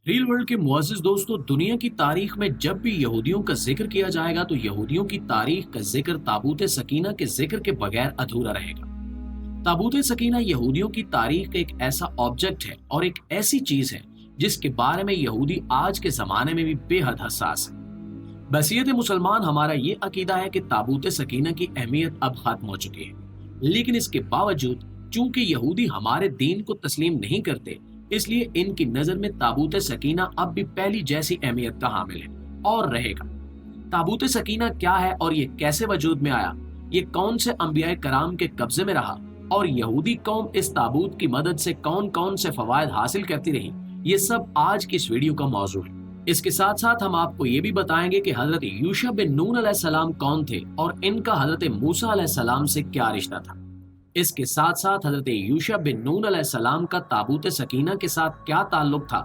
Real world के मुअज़्ज़िज़ दोस्तों, दुनिया की तारीख में जब भी यहूदियों का जिक्र किया जाएगा तो यहूदियों की तारीख का जिक्र ताबूत सकीना के जिक्र के बगैर अधूरा रहेगा। ताबूत सकीना यहूदियों की तारीख का एक ऐसा ऑब्जेक्ट है और एक ऐसी चीज है जिसके बारे में यहूदी आज के जमाने में भी बेहद हसास है। बसीयत मुसलमान हमारा ये अकीदा है कि ताबूत सकीना की अहमियत अब खत्म हो चुकी है, लेकिन इसके बावजूद चूंकि यहूदी हमारे दीन को तस्लीम नहीं करते, इसलिए इनकी नजर में ताबूत सकीना अब भी पहली जैसी अहमियत का हामिल है और रहेगा। ताबूत सकीना क्या है और ये कैसे वजूद में आया, ये कौन से अंबियाए कराम के कब्जे में रहा और यहूदी कौम इस ताबूत की मदद से कौन कौन से फवायद हासिल करती रही, ये सब आज की इस वीडियो का मौजू है। इसके साथ साथ हम आपको ये भी बताएंगे कि हजरत यूशा बिन नून अलैहिस्सलाम कौन थे और इनका हजरत मूसा अलैहिस्सलाम से क्या रिश्ता था। इसके साथ साथ हजरत यूशा बिन नून अलैहिस्सलाम का ताबूत सकीना के साथ क्या ताल्लुक था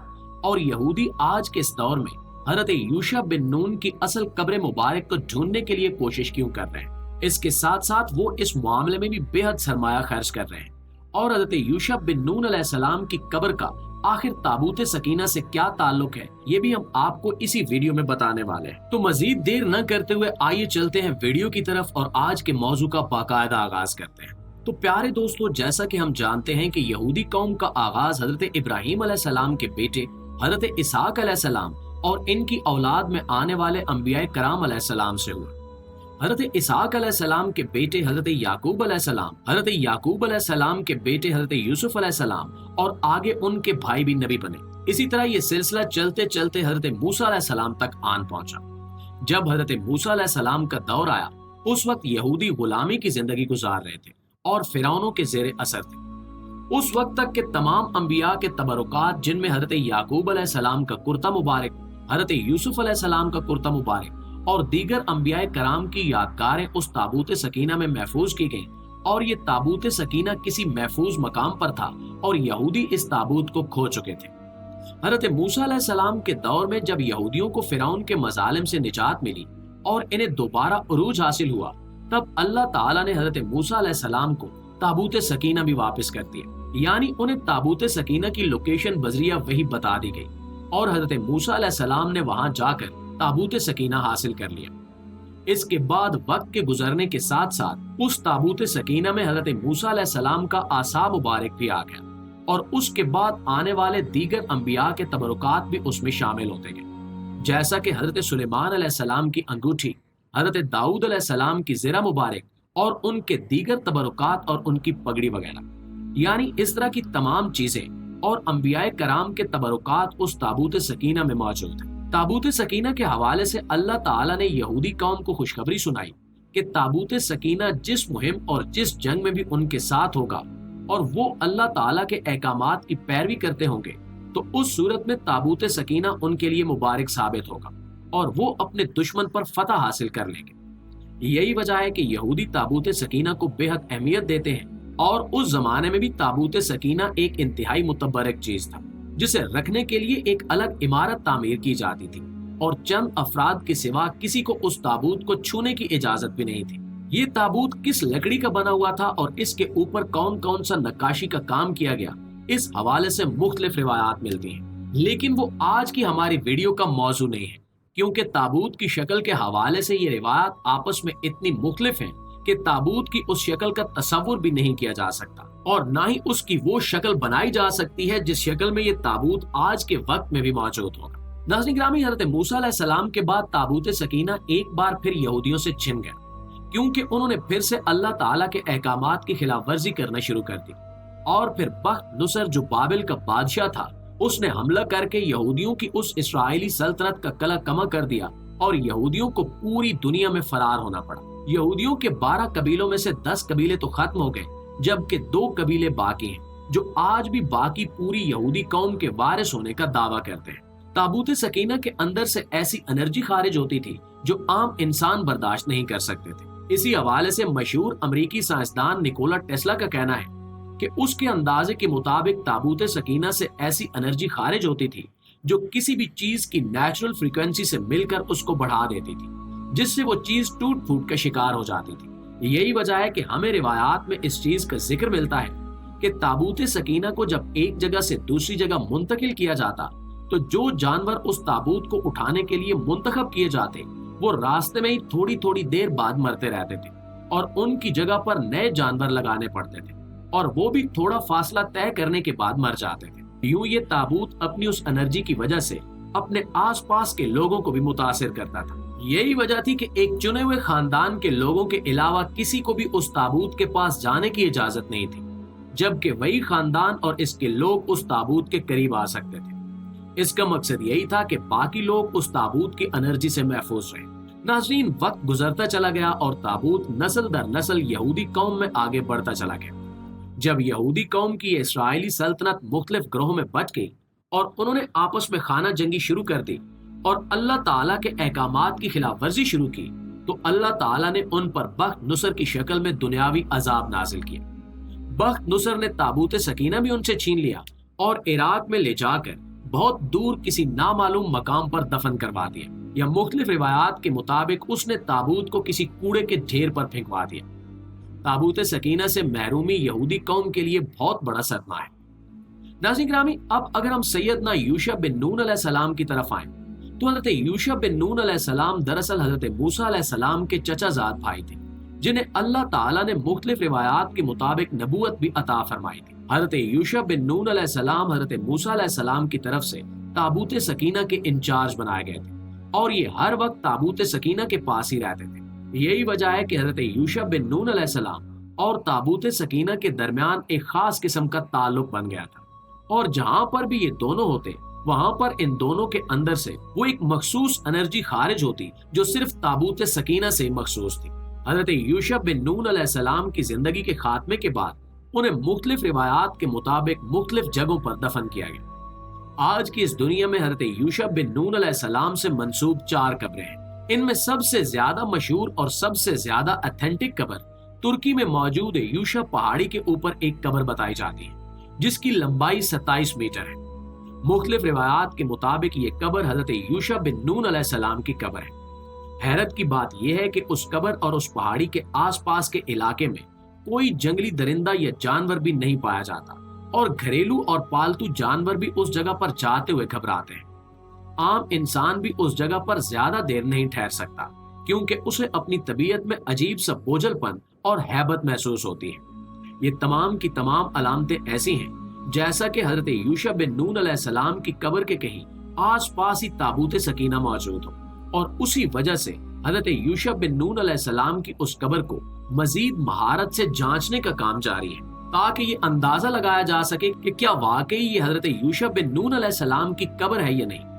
और यहूदी आज के इस दौर में हजरत यूशा बिन नून की असल कब्र मुबारक को ढूंढने के लिए कोशिश क्यों कर रहे हैं। इसके साथ साथ वो इस मामले में भी बेहद सरमाया खर्च कर रहे हैं और हजरत यूशा बिन नून अलैहिस्सलाम की कब्र का आखिर ताबूत सकीना से क्या ताल्लुक है, ये भी हम आपको इसी वीडियो में बताने वाले हैं। तो मजीद देर न करते हुए आइए चलते हैं वीडियो की तरफ और आज के मौजू का बाकायदा आगाज करते हैं। तो प्यारे दोस्तों, जैसा कि हम जानते हैं कि यहूदी कौम का आगाज हजरत इब्राहिम अलैहिस्सलाम के बेटे हजरत इसहाक अलैहिस्सलाम और इनकी औलाद में आने वाले अंबियाए कराम अलैहिस्सलाम से हुआ। हजरत इसहाक अलैहिस्सलाम के बेटे हजरत याकूब अलैहिस्सलाम, हजरत याकूब अलैहिस्सलाम के बेटे हजरत यूसुफ अलैहिस्सलाम और आगे उनके भाई भी नबी बने। इसी तरह ये सिलसिला चलते चलते हजरत मूसा अलैहिस्सलाम तक आन पहुंचा। जब हजरत मूसा अलैहिस्सलाम का दौर आया, उस वक्त यहूदी गुलामी की जिंदगी गुजार रहे थे और फिरौनों के जेर असर थे। उस वक्त तक के तमाम अंबिया के तबरुकात, जिनमें हजरत याकूब अलैहिस्सलाम का कुर्ता मुबारक, हजरत यूसुफ अलैहिस्सलाम का कुर्ता मुबारक और दीगर अंबियाए कराम की यादगारें उस ताबूत सकीना में महफूज की गईं और ये ताबूत सकीना किसी महफूज मकाम पर था और यहूदी इस ताबूत को खो चुके थे। हजरत मूसा अलैहिस्सलाम के दौर में जब यहूदियों को फिरौन के मजालिम से निजात मिली और इन्हें दोबारा उरूज हासिल हुआ, तब अल्लाह ताला ने हजरत मूसा अलैहिस्सलाम को ताबूत सकीना भी वापस कर दिया, यानी उन्हें ताबूत सकीना की लोकेशन बजरिया वही बता दी गई और हजरत मूसा अलैहिस्सलाम ने वहां जाकर ताबूत सकीना हासिल कर लिया। इसके बाद वक्त के गुजरने के साथ साथ उस ताबूत सकीना में हजरत मूसा अलैहिस्सलाम का आसा मुबारक भी आ गया और उसके बाद आने वाले दीगर अंबिया के तबरुकात भी उसमें शामिल होते गए, जैसा कि हजरत सुलेमान अलैहिस्सलाम की अंगूठी, हजरत दाऊद अलैहिस्सलाम की ज़रा मुबारक और उनके दीगर तबरुकात और उनकी पगड़ी वगैरह। यानी इस तरह की तमाम चीजें और अंबियाए कराम के तबरुकात उस ताबूत सकीना में मौजूद है। ताबूत सकीना के हवाले से अल्लाह ताला ने यहूदी कौम को खुशखबरी सुनाई कि ताबूत सकीना जिस मुहिम और जिस जंग में भी उनके साथ होगा और वो अल्लाह ताला के अहकामात की पैरवी करते होंगे, तो उस सूरत में ताबूत सकीना उनके लिए मुबारक साबित होगा और वो अपने दुश्मन पर फतह हासिल कर लेंगे। यही वजह है कि यहूदी ताबूत सकीना को बेहद अहमियत देते हैं और उस जमाने में भी ताबूत सकीना एक इंतहाई मुतबरक चीज था, जिसे रखने के लिए एक अलग इमारत तामीर की जाती थी और चंद अफराद के सिवा किसी को उस ताबूत को छूने की इजाजत भी नहीं थी। ये ताबूत किस लकड़ी का बना हुआ था और इसके ऊपर कौन कौन सा नक्काशी का काम किया गया, इस हवाले से मुख्तलिफ रिवायात मिलती हैं, लेकिन वो आज की हमारी वीडियो का मौजू नहीं है, क्योंकि ताबूत की शक्ल के हवाले से ये रिवायात आपस में इतनी मुख्तलिफ हैं कि ताबूत की उस शक्ल का तस्वुर भी नहीं किया जा सकता और ना ही उसकी वो शक्ल बनाई जा सकती है जिस शक्ल में ये ताबूत आज के वक्त में भी मौजूद होगा। नाज़रीन गिरामी, हज़रत मूसा अलैहिस्सलाम के बाद ताबूत सकीना एक बार फिर यहूदियों से छिन गया, क्योंकि उन्होंने फिर से अल्लाह ताला के अहकामात की खिलाफ वर्जी करना शुरू कर दी और फिर बख्त नुसर जो बाबिल का बादशाह था, उसने हमला करके यहूदियों की उस इस्राएली सल्तनत का कला कमा कर दिया और यहूदियों को पूरी दुनिया में फरार होना पड़ा। यहूदियों के 12 कबीलों में से 10 कबीले तो खत्म हो गए, जबकि 2 कबीले बाकी हैं जो आज भी बाकी पूरी यहूदी कौम के वारिस होने का दावा करते हैं। ताबूत सकीना के अंदर से ऐसी एनर्जी खारिज होती थी जो आम इंसान बर्दाश्त नहीं कर सकते थे। इसी हवाले से मशहूर अमरीकी साइंसदान निकोला टेस्ला का कहना है कि उसके अंदाजे के मुताबिक ताबूत सकीना से ऐसी एनर्जी खारिज होती थी जो किसी भी चीज की नेचुरल फ्रीक्वेंसी से मिलकर उसको बढ़ा देती थी, जिससे वो चीज टूट फूट का शिकार हो जाती थी। यही वजह है कि हमें रिवायात में इस चीज का जिक्र मिलता है कि ताबूत सकीना को जब एक जगह से दूसरी जगह मुंतकिल किया जाता تو جو جانور اس تابوت کو اٹھانے کے لیے منتخب کیے جاتے وہ راستے میں ہی تھوڑی تھوڑی دیر بعد مرتے رہتے تھے اور ان کی جگہ پر نئے جانور لگانے پڑتے تھے، اور وہ بھی تھوڑا فاصلہ طے کرنے کے بعد مر جاتے تھے۔ یوں یہ تابوت اپنی اس انرجی کی وجہ سے اپنے آس پاس کے لوگوں کو بھی متاثر کرتا تھا۔ یہی وجہ تھی کہ ایک چنے ہوئے خاندان کے لوگوں کے علاوہ کسی کو بھی اس تابوت کے پاس جانے کی اجازت نہیں تھی، جبکہ وہی خاندان اور اس کے لوگ اس تابوت کے قریب آ سکتے تھے۔ اس کا مقصد یہی تھا کہ باقی لوگ اس تابوت کی انرجی سے محفوظ رہیں۔ ناظرین، وقت گزرتا چلا گیا اور تابوت نسل در نسل یہودی قوم میں آگے بڑھتا چلا گیا۔ جب یہودی قوم کی اسرائیلی سلطنت مختلف گروہوں میں بٹ گئی اور انہوں نے آپس میں خانہ جنگی شروع کر دی اور اللہ تعالیٰ کے احکامات کی خلاف ورزی شروع کی، تو اللہ تعالیٰ نے ان پر بخت نصر کی شکل میں دنیاوی عذاب نازل کیا۔ بخت نصر نے تابوت سکینہ بھی ان سے چھین لیا اور عراق میں لے جا کر بہت دور کسی نامعلوم مقام پر دفن کروا دیا، یا مختلف روایات کے مطابق اس نے تابوت کو کسی کوڑے کے ڈھیر پر پھینکوا دیا۔ تابوت سکینہ سے محرومی یہودی قوم کے لیے بہت بڑا صدمہ ہے۔ ناظرین گرامی، اب اگر ہم سیدنا یوشع بن نون علیہ السلام کی طرف آئیں تو حضرت یوشع بن نون علیہ السلام دراصل حضرت موسیٰ علیہ السلام کے چچا زاد بھائی تھے، جنہیں اللہ تعالیٰ نے مختلف روایات کے مطابق نبوت بھی عطا فرمائی تھی۔ حضرت یوشع بن نون علیہ السلام حضرت موسیٰ علیہ السلام کی طرف سے تابوت سکینہ کے انچارج بنائے گئے تھے، اور یہ ہر وقت تابوت سکینہ کے پاس ہی رہتے تھے۔ یہی وجہ ہے کہ حضرت یوشع بن نون علیہ السلام اور تابوت سکینہ کے درمیان ایک خاص قسم کا تعلق بن گیا تھا، اور جہاں پر بھی یہ دونوں ہوتے وہاں پر ان دونوں کے اندر سے وہ ایک مخصوص انرجی خارج ہوتی جو صرف تابوت سکینہ سے مخصوص تھی۔ حضرت یوشع بن نون علیہ السلام کی زندگی کے خاتمے کے بعد انہیں مختلف روایات کے مطابق مختلف جگہوں پر دفن کیا گیا۔ آج کی اس دنیا میں حضرت یوشع بن نون علیہ السلام سے منسوب 4 قبریں ہیں۔ ان میں سب سے زیادہ مشہور اور سب سے زیادہ اتھینٹک قبر ترکی میں موجود یوشع پہاڑی کے اوپر ایک قبر بتائی جاتی ہے، جس کی لمبائی 27 میٹر ہے۔ مختلف روایات کے مطابق یہ قبر حضرت یوشع بن نون علیہ السلام کی قبر ہے۔ حیرت کی بات یہ ہے کہ اس قبر اور اس پہاڑی کے آس پاس کے علاقے میں کوئی جنگلی درندہ یا جانور بھی نہیں پایا جاتا، اور گھریلو اور پالتو جانور بھی اس جگہ پر جاتے ہوئے گھبراتے ہیں۔ عام انسان بھی اس جگہ پر زیادہ دیر نہیں ٹھہر سکتا، کیونکہ اسے اپنی طبیعت میں عجیب سا بوجھل پن اور ہیبت محسوس ہوتی ہے۔ یہ تمام کی تمام علامتیں ایسی ہیں جیسا کہ حضرت یوشع بن نون علیہ السلام کی قبر کے کہیں آس پاس ہی تابوت سکینہ موجود ہو، اور اسی وجہ سے حضرت یوشع بن نون علیہ السلام کی اس قبر کو مزید مہارت سے جانچنے کا کام جاری ہے، تاکہ یہ اندازہ لگایا جا سکے کہ کیا واقعی یہ حضرت یوشع بن نون علیہ السلام کی قبر ہے یا نہیں۔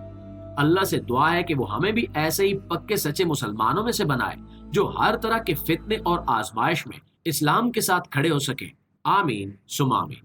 اللہ سے دعا ہے کہ وہ ہمیں بھی ایسے ہی پکے سچے مسلمانوں میں سے بنائے جو ہر طرح کے فتنے اور آزمائش میں اسلام کے ساتھ کھڑے ہو سکیں۔ آمین ثم آمین۔